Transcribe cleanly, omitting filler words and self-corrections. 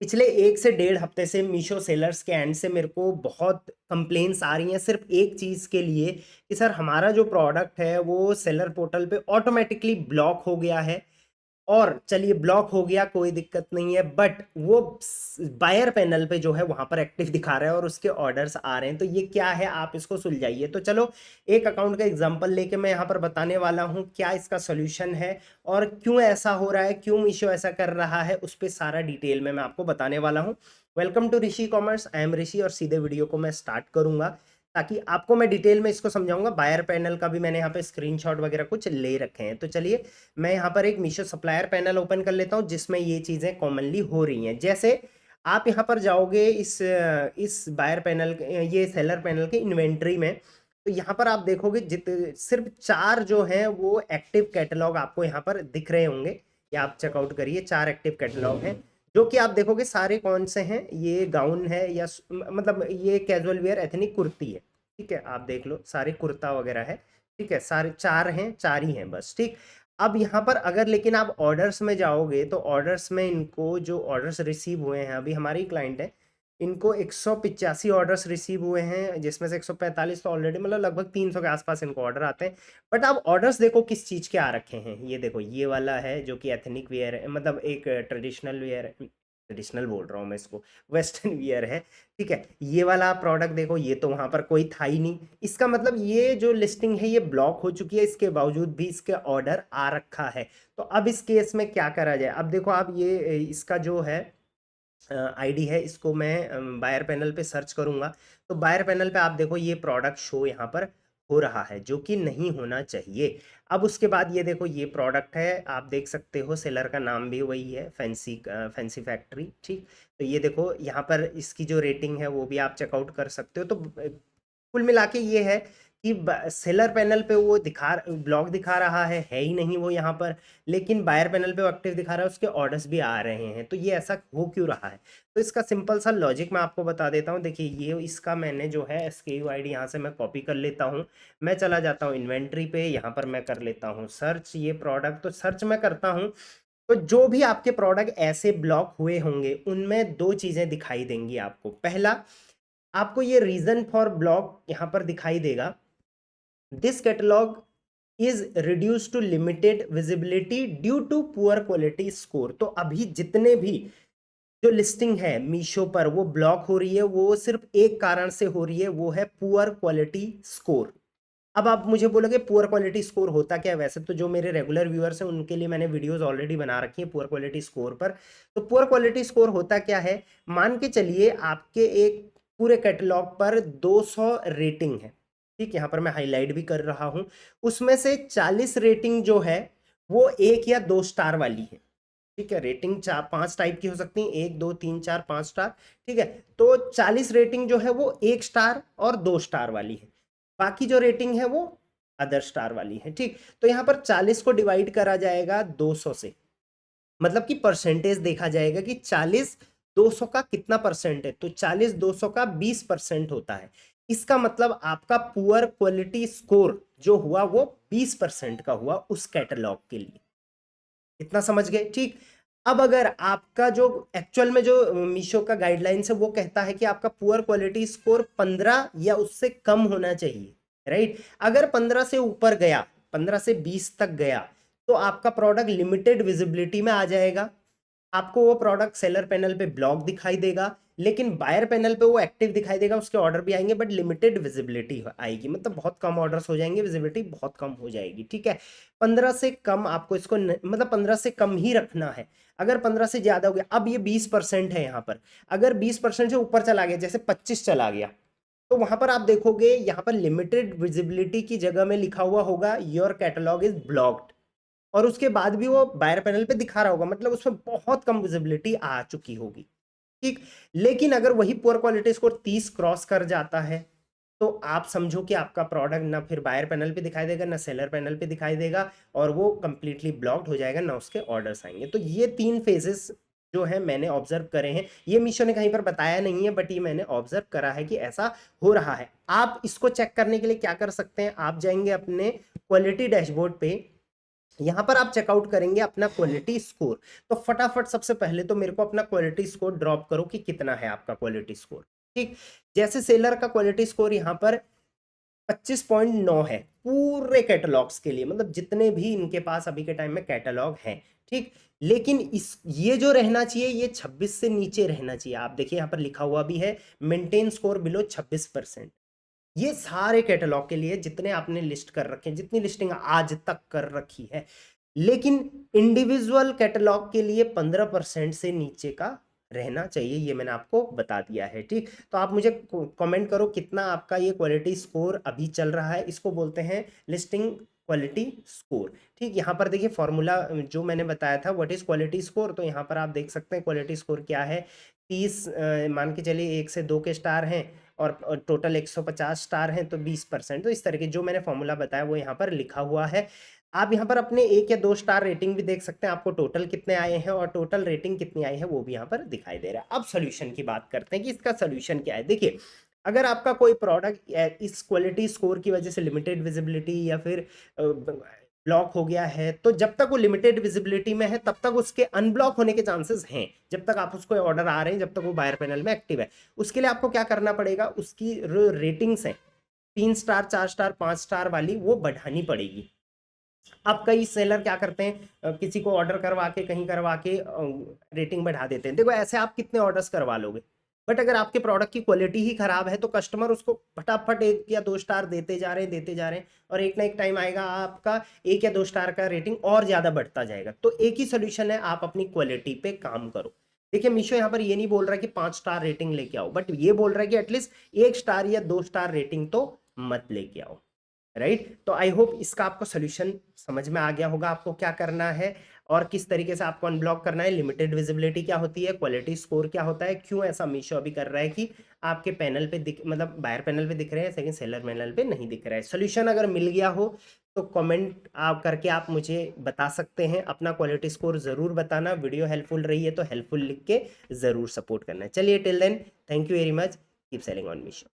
पिछले 1 से डेढ़ हफ्ते से मीशो सेलर्स के एंड से मेरे को बहुत कंप्लेंट्स आ रही हैं सिर्फ एक चीज़ के लिए कि सर हमारा जो प्रोडक्ट है वो सेलर पोर्टल पे ऑटोमेटिकली ब्लॉक हो गया है। और चलिए ब्लॉक हो गया कोई दिक्कत नहीं है, बट वो बायर पैनल पे जो है वहां पर एक्टिव दिखा रहा है और उसके ऑर्डर्स आ रहे हैं। तो ये क्या है, आप इसको सुलझाइए। तो चलो एक अकाउंट का एग्जांपल लेके मैं यहाँ पर बताने वाला हूँ क्या इसका सोल्यूशन है और क्यों ऐसा हो रहा है, क्यों मीशो ऐसा कर रहा है, उस पर सारा डिटेल में मैं आपको बताने वाला हूँ। Welcome to Rishi commerce, I am Rishi और सीधे वीडियो को मैं स्टार्ट करूंगा ताकि आपको मैं डिटेल में इसको समझाऊंगा। बायर पैनल का भी मैंने यहाँ पे स्क्रीनशॉट वगैरह कुछ ले रखे हैं। तो चलिए मैं यहाँ पर एक मीशो सप्लायर पैनल ओपन कर लेता हूँ जिसमें ये चीज़ें कॉमनली हो रही हैं। जैसे आप यहाँ पर जाओगे इस बायर पैनल ये सेलर पैनल के इन्वेंट्री में, तो यहाँ पर आप देखोगे सिर्फ 4 जो हैं वो एक्टिव कैटलॉग आपको यहाँ पर दिख रहे होंगे। या आप चेकआउट करिए, 4 एक्टिव कैटलॉग हैं जो कि आप देखोगे सारे कौन से हैं। ये गाउन है या मतलब ये कैजुअल वेयर एथनिक कुर्ती है, ठीक है। आप देख लो सारे कुर्ता वगैरह है, ठीक है। सारे 4 हैं, 4 ही हैं बस, ठीक। अब यहाँ पर अगर लेकिन आप ऑर्डर्स में जाओगे तो ऑर्डर्स में इनको जो ऑर्डर्स रिसीव हुए हैं, अभी हमारी क्लाइंट है, इनको 185 ऑर्डर्स रिसीव हुए हैं जिसमें से 145 तो ऑलरेडी मतलब लगभग 300 के आसपास इनको ऑर्डर आते हैं। बट आप ऑर्डर्स देखो किस चीज़ के आ रखे हैं। ये देखो ये वाला है जो कि एथनिक वेयर है, मतलब एक ट्रेडिशनल वेयर, ट्रेडिशनल बोल रहा हूँ मैं इसको, वेस्टर्न वियर है, ठीक है। ये वाला प्रोडक्ट देखो, ये तो वहां पर कोई था ही नहीं। इसका मतलब ये जो लिस्टिंग है ये ब्लॉक हो चुकी है, इसके बावजूद भी इसके ऑर्डर आ रखा है। तो अब इस केस में क्या करा जाए। अब देखो आप ये इसका जो है आईडी है, इसको मैं बायर पैनल पे सर्च करूंगा। तो बायर पैनल पे आप देखो ये प्रोडक्ट शो यहाँ पर हो रहा है जो कि नहीं होना चाहिए। अब उसके बाद ये देखो ये प्रोडक्ट है, आप देख सकते हो सेलर का नाम भी वही है, फैंसी फैक्ट्री, ठीक। तो ये देखो यहाँ पर इसकी जो रेटिंग है वो भी आप चेकआउट कर सकते हो। तो कुल मिला के ये है कि सेलर पैनल पे वो ब्लॉग दिखा रहा है ही नहीं वो यहाँ पर, लेकिन बायर पैनल पे वो एक्टिव दिखा रहा है, उसके ऑर्डर्स भी आ रहे हैं। तो ये ऐसा हो क्यों रहा है, तो इसका सिंपल सा लॉजिक मैं आपको बता देता हूँ। देखिए ये इसका मैंने जो है SKU ID यहाँ से मैं कॉपी कर लेता हूँ। मैं चला जाता हूँ इन्वेंट्री पे, यहाँ पर मैं कर लेता हूँ सर्च ये प्रोडक्ट। तो सर्च मैं करता हूँ तो जो भी आपके प्रोडक्ट ऐसे ब्लॉक हुए होंगे उनमें 2 चीज़ें दिखाई देंगी आपको। पहला, आपको ये रीजन फॉर ब्लॉक यहाँ पर दिखाई देगा, this catalogue is reduce to limited visibility due to poor quality score. तो अभी जितने भी जो लिस्टिंग है मीशो पर वो ब्लॉक हो रही है, वो सिर्फ एक कारण से हो रही है, वो है पुअर क्वालिटी स्कोर। अब आप मुझे बोलोगे पुअर क्वालिटी स्कोर होता क्या है। वैसे तो जो मेरे रेगुलर व्यूअर्स हैं उनके लिए मैंने वीडियोस ऑलरेडी बना रखी है पुअर क्वालिटी स्कोर पर। तो पुअर क्वालिटी स्कोर होता क्या है, मान के चलिए आपके एक पूरे कैटलॉग पर 200 रेटिंग है, ठीक। यहाँ पर मैं हाईलाइट भी कर रहा हूँ। उसमें से 40 रेटिंग जो है वो 1 या 2 स्टार वाली है, ठीक है। रेटिंग 5 टाइप की हो सकती है, 1 2 3 4 5 स्टार, ठीक है। तो 40 रेटिंग जो है वो 1 स्टार और 2 स्टार वाली है, बाकी जो रेटिंग है वो अदर स्टार वाली है, ठीक। तो यहाँ पर 40 को डिवाइड करा जाएगा 200 से, मतलब कि परसेंटेज देखा जाएगा कि 40 200 का कितना परसेंट है। तो 40 200 का 20% होता है। इसका मतलब आपका पुअर क्वालिटी स्कोर जो हुआ वो 20% का हुआ उस कैटलॉग के लिए। इतना समझ गए, ठीक। अब अगर आपका जो एक्चुअल में जो मीशो का गाइडलाइंस है वो कहता है कि आपका पुअर क्वालिटी स्कोर 15 या उससे कम होना चाहिए, राइट। अगर 15 से ऊपर गया, 15 से 20 तक गया, तो आपका प्रोडक्ट लिमिटेड विजिबिलिटी में आ जाएगा। आपको वो प्रोडक्ट सेलर पैनल पे ब्लॉक दिखाई देगा, लेकिन बायर पैनल पे वो एक्टिव दिखाई देगा, उसके ऑर्डर भी आएंगे बट लिमिटेड विजिबिलिटी आएगी, मतलब बहुत कम ऑर्डर्स हो जाएंगे, विजिबिलिटी बहुत कम हो जाएगी, ठीक है। 15 से कम आपको इसको मतलब 15 से कम ही रखना है। अगर 15 से ज्यादा हो गया, अब ये 20% है यहाँ पर, अगर 20% से ऊपर चला गया, जैसे 25 चला गया, तो वहां पर आप देखोगे यहाँ पर लिमिटेड विजिबिलिटी की जगह में लिखा हुआ होगा योर कैटलॉग इज ब्लॉक्ड, और उसके बाद भी वो बायर पैनल पे दिखा रहा होगा, मतलब उसमें बहुत कम विजिबिलिटी आ चुकी होगी, ठीक। लेकिन अगर वही पुअर क्वालिटी स्कोर 30 क्रॉस कर जाता है, तो आप समझो कि आपका प्रोडक्ट ना फिर बायर पैनल पे दिखाई देगा ना सेलर पैनल पे दिखाई देगा, और वो कंप्लीटली ब्लॉक्ड हो जाएगा, ना उसके ऑर्डर्स आएंगे। तो ये 3 फेजेस जो है मैंने ऑब्जर्व करे हैं, ये मीशो ने कहीं पर बताया नहीं है, बट ये मैंने ऑब्जर्व करा है कि ऐसा हो रहा है। आप इसको चेक करने के लिए क्या कर सकते हैं, आप जाएंगे अपने क्वालिटी डैशबोर्ड पे, यहाँ पर आप चेकआउट करेंगे अपना क्वालिटी स्कोर। तो फटाफट सबसे पहले तो मेरे को अपना क्वालिटी स्कोर ड्रॉप करो कि कितना है आपका क्वालिटी स्कोर। ठीक, जैसे सेलर का क्वालिटी स्कोर यहाँ पर 25.9 है पूरे कैटलॉग्स के लिए, मतलब जितने भी इनके पास अभी के टाइम में कैटलॉग हैं। ठीक, लेकिन इस ये जो रहना चाहिए ये 26 से नीचे रहना चाहिए। आप देखिए यहाँ पर लिखा हुआ भी है मेंटेन स्कोर बिलो 26%। ये सारे कैटलॉग के लिए जितने आपने लिस्ट कर रखे हैं, जितनी लिस्टिंग आज तक कर रखी है, लेकिन इंडिविजुअल कैटलॉग के लिए 15% से नीचे का रहना चाहिए, ये मैंने आपको बता दिया है। ठीक, तो आप मुझे कमेंट करो कितना आपका ये क्वालिटी स्कोर अभी चल रहा है। इसको बोलते हैं लिस्टिंग क्वालिटी स्कोर। ठीक, यहाँ पर देखिए फॉर्मूला जो मैंने बताया था व्हाट इज क्वालिटी स्कोर, तो यहाँ पर आप देख सकते हैं क्वालिटी स्कोर क्या है। 30 मान के चलिए 1 से 2 के स्टार हैं और टोटल 150 स्टार हैं तो 20%। तो इस तरह के जो मैंने फॉर्मूला बताया वो यहाँ पर लिखा हुआ है। आप यहाँ पर अपने 1 या 2 स्टार रेटिंग भी देख सकते हैं, आपको टोटल कितने आए हैं और टोटल रेटिंग कितनी आई है वो भी यहाँ पर दिखाई दे रहा है। अब सोल्यूशन की बात करते हैं कि इसका सोल्यूशन क्या है। देखिए, अगर आपका कोई प्रोडक्ट इस क्वालिटी स्कोर की वजह से लिमिटेड विजिबिलिटी या फिर ब्लॉक हो गया है, तो जब तक वो लिमिटेड विजिबिलिटी में है तब तक उसके अनब्लॉक होने के चांसेस हैं। जब तक आप उसको ऑर्डर आ रहे हैं, जब तक वो बायर पैनल में एक्टिव है, उसके लिए आपको क्या करना पड़ेगा, उसकी रेटिंग्स हैं 3 स्टार 4 स्टार 5 स्टार वाली वो बढ़ानी पड़ेगी। अब कई सेलर क्या करते हैं, किसी को ऑर्डर करवा के कहीं करवा के रेटिंग बढ़ा देते हैं। देखो ऐसे आप कितने ऑर्डर्स करवा लोगे, बट अगर आपके प्रोडक्ट की क्वालिटी ही खराब है तो कस्टमर उसको फटाफट 1 या 2 स्टार देते जा रहे हैं देते जा रहे हैं, और एक ना एक टाइम आएगा आपका 1 या 2 स्टार का रेटिंग और ज्यादा बढ़ता जाएगा। तो एक ही सोल्यूशन है, आप अपनी क्वालिटी पे काम करो। देखिए मीशो यहाँ पर ये नहीं बोल रहा कि 5 स्टार रेटिंग लेके आओ, बट ये बोल रहा है कि एटलीस्ट 1 स्टार या 2 स्टार रेटिंग तो मत लेके आओ। राइट, तो आई होप इसका आपको सोल्यूशन समझ में आ गया होगा, आपको क्या करना है और किस तरीके से आपको अनब्लॉक करना है, लिमिटेड विजिबिलिटी क्या होती है, क्वालिटी स्कोर क्या होता है, क्यों ऐसा मीशो अभी कर रहा है कि आपके पैनल पे दिख, मतलब बायर पैनल पे दिख रहे हैं सेकंड सेलर पैनल पे नहीं दिख रहा है। सोल्यूशन अगर मिल गया हो तो कमेंट आप करके आप मुझे बता सकते हैं, अपना क्वालिटी स्कोर जरूर बताना। वीडियो हेल्पफुल रही है तो हेल्पफुल लिख के जरूर सपोर्ट करना। चलिए till then, thank you very much, keep selling on Meesho.